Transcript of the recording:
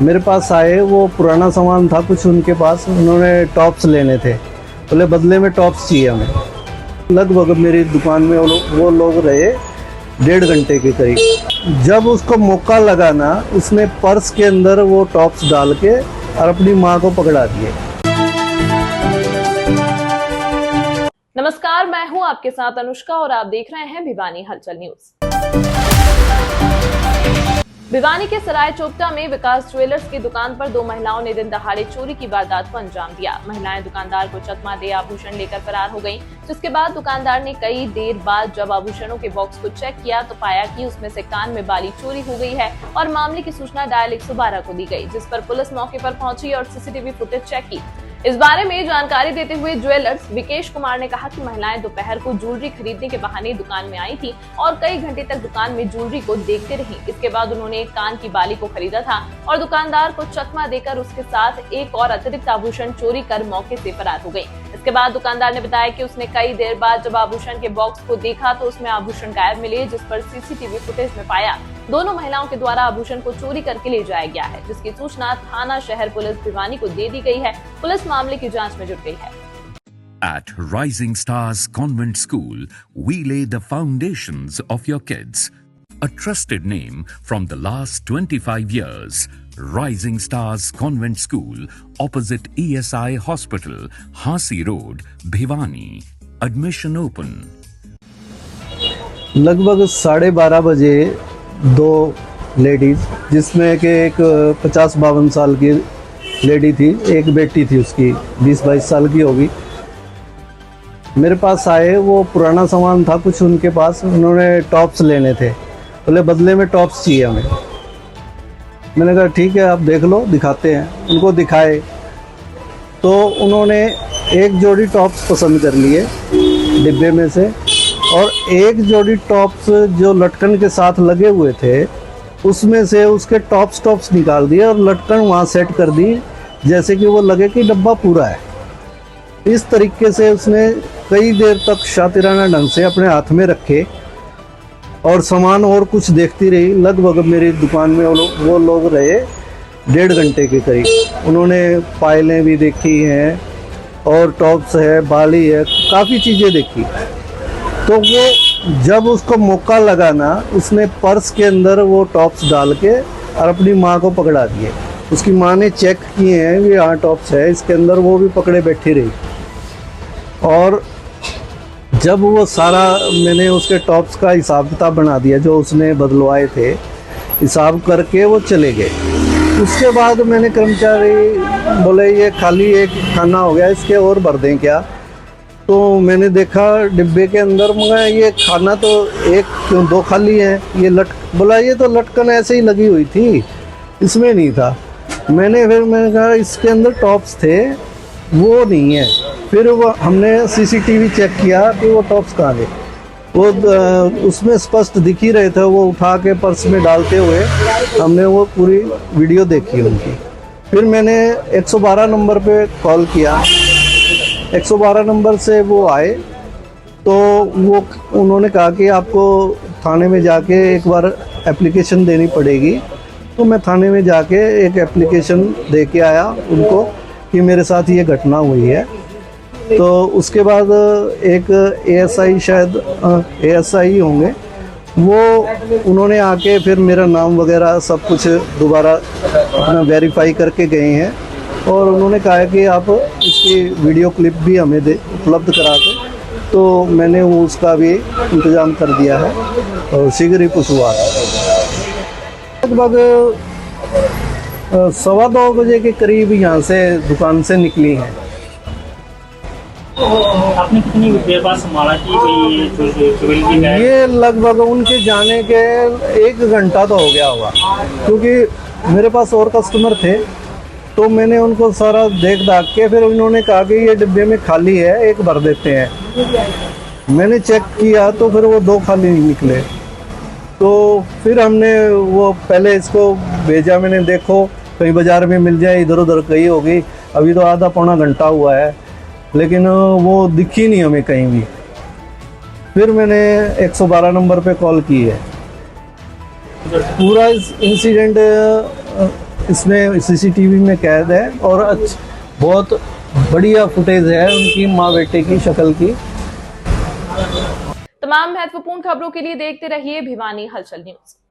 मेरे पास आए, वो पुराना सामान था कुछ उनके पास, उन्होंने टॉप्स लेने थे, बोले बदले में टॉप्स चाहिए हमें। लगभग मेरी दुकान में वो लोग रहे 1.5 घंटे के करीब। जब उसको मौका लगा ना, उसने पर्स के अंदर वो टॉप्स डाल के और अपनी माँ को पकड़ा दिए। नमस्कार, मैं हूं आपके साथ अनुष्का और आप देख रहे हैं भिवानी हलचल न्यूज। भिवानी के सराय चोपटा में विकास ज्वेलर्स की दुकान पर 2 महिलाओं ने दिन दहाड़े चोरी की वारदात को अंजाम दिया। महिलाएं दुकानदार को चकमा दे आभूषण लेकर फरार हो गयीं, जिसके बाद दुकानदार ने कई देर बाद जब आभूषणों के बॉक्स को चेक किया तो पाया कि उसमें से कान में बाली चोरी हो गई है और मामले की सूचना डायल 112 को दी गई, जिस पर पुलिस मौके पर पहुंची और सीसीटीवी फुटेज चेक की। इस बारे में जानकारी देते हुए ज्वेलर्स विकेश कुमार ने कहा कि महिलाएं दोपहर को ज्वेलरी खरीदने के बहाने दुकान में आई थी और कई घंटे तक दुकान में ज्वेलरी को देखते रही। इसके बाद उन्होंने कान की बाली को खरीदा था और दुकानदार को चकमा देकर उसके साथ एक और अतिरिक्त आभूषण चोरी कर मौके से फरार हो गई। इसके बाद दुकानदार ने बताया कि उसने कई देर बाद जब आभूषण के बॉक्स को देखा तो उसमें आभूषण गायब मिले, जिस पर सीसीटीवी फुटेज में पाया दोनों महिलाओं के द्वारा आभूषण को चोरी करके ले जाया गया है, जिसकी सूचना थाना शहर पुलिस भिवानी को दे दी गई है। पुलिस मामले की जांच में जुट गई है। At Rising Stars Convent School, we lay the foundations of your kids. A trusted name from the last 25 years. Rising Stars Convent School, opposite ESI Hospital, Hasi Road, Bhiwani. Admission open. लगभग 12:30 बजे 2 ladies, जिसमें कि एक 50-52 साल की lady थी, एक बेटी थी उसकी 20-22 साल की होगी, मेरे पास आए। वो पुराना सामान था कुछ उनके पास, उन्होंने टॉप्स लेने थे, बोले बदले में टॉप्स चाहिए हमें। मैंने कहा ठीक है, आप देख लो, दिखाते हैं। उनको दिखाए तो उन्होंने एक जोड़ी टॉप्स पसंद कर लिए डिब्बे में से, और एक जोड़ी टॉप्स जो लटकन के साथ लगे हुए थे उसमें से उसके टॉप्स निकाल दिए और लटकन वहाँ सेट कर दी, जैसे कि वो लगे कि डब्बा पूरा है। इस तरीके से उसने कई देर तक शातिराना ढंग से अपने हाथ में रखे और सामान और कुछ देखती रही। लगभग मेरी दुकान में वो लोग रहे 1.5 घंटे के करीब। उन्होंने पायलें भी देखी हैं और टॉप्स है, बाली है, काफ़ी चीज़ें देखी। तो वो जब उसको मौका लगा ना, उसने पर्स के अंदर वो टॉप्स डाल के और अपनी माँ को पकड़ा दिए। उसकी माँ ने चेक किए हैं कि हाँ टॉप्स है इसके अंदर, वो भी पकड़े बैठी रही। और जब वो सारा मैंने उसके टॉप्स का हिसाब किताब बना दिया जो उसने बदलवाए थे, हिसाब करके वो चले गए। उसके बाद मैंने कर्मचारी बोले ये खाली एक खाना हो गया, इसके और भर दें क्या? तो मैंने देखा डिब्बे के अंदर, मगर ये खाना तो एक क्यों 2 खाली हैं। ये बोला ये तो लटकन ऐसे ही लगी हुई थी, इसमें नहीं था। मैंने कहा इसके अंदर टॉप्स थे, वो नहीं है। फिर वो हमने सीसीटीवी चेक किया कि वो टॉप्स कहाँ गए। वो उसमें स्पष्ट दिख ही रहे थे, वो उठा के पर्स में डालते हुए हमने वो पूरी वीडियो देखी उनकी। फिर मैंने 112 नंबर पे कॉल किया, 112 नंबर से वो आए तो वो उन्होंने कहा कि आपको थाने में जाके एक बार एप्लीकेशन देनी पड़ेगी। तो मैं थाने में जाके एक एप्लीकेशन दे के आया उनको कि मेरे साथ ये घटना हुई है। तो उसके बाद एक एएसआई, शायद एएसआई होंगे, वो उन्होंने आके फिर मेरा नाम वगैरह सब कुछ दोबारा अपना वेरीफाई करके गए हैं और उन्होंने कहा कि आप इसकी वीडियो क्लिप भी हमें उपलब्ध करा दें। तो मैंने वो उसका भी इंतज़ाम कर दिया है और शीघ्र ही कुछ हुआ। लगभग 2:15 बजे के करीब यहाँ से दुकान से निकली हैं। आपने कितनी देर बाद संभाला कि ये लगभग उनके जाने के 1 घंटा तो हो गया होगा, क्योंकि मेरे पास और कस्टमर थे। तो मैंने उनको सारा देख दाख के फिर उन्होंने कहा कि ये डिब्बे में खाली है, एक भर देते हैं। मैंने चेक किया तो फिर वो 2 खाली निकले। तो फिर हमने वो पहले इसको भेजा, मैंने देखो कहीं बाज़ार में मिल जाए, इधर उधर कहीं होगी। अभी तो आधा पौना घंटा हुआ है, लेकिन वो दिखी नहीं हमें कहीं भी। फिर मैंने 112 नंबर पे कॉल की है। पूरा इंसिडेंट इसमें सीसीटीवी में कैद है और बहुत बढ़िया फुटेज है उनकी माँ बेटे की शक्ल की। तमाम महत्वपूर्ण खबरों के लिए देखते रहिए भिवानी हलचल न्यूज।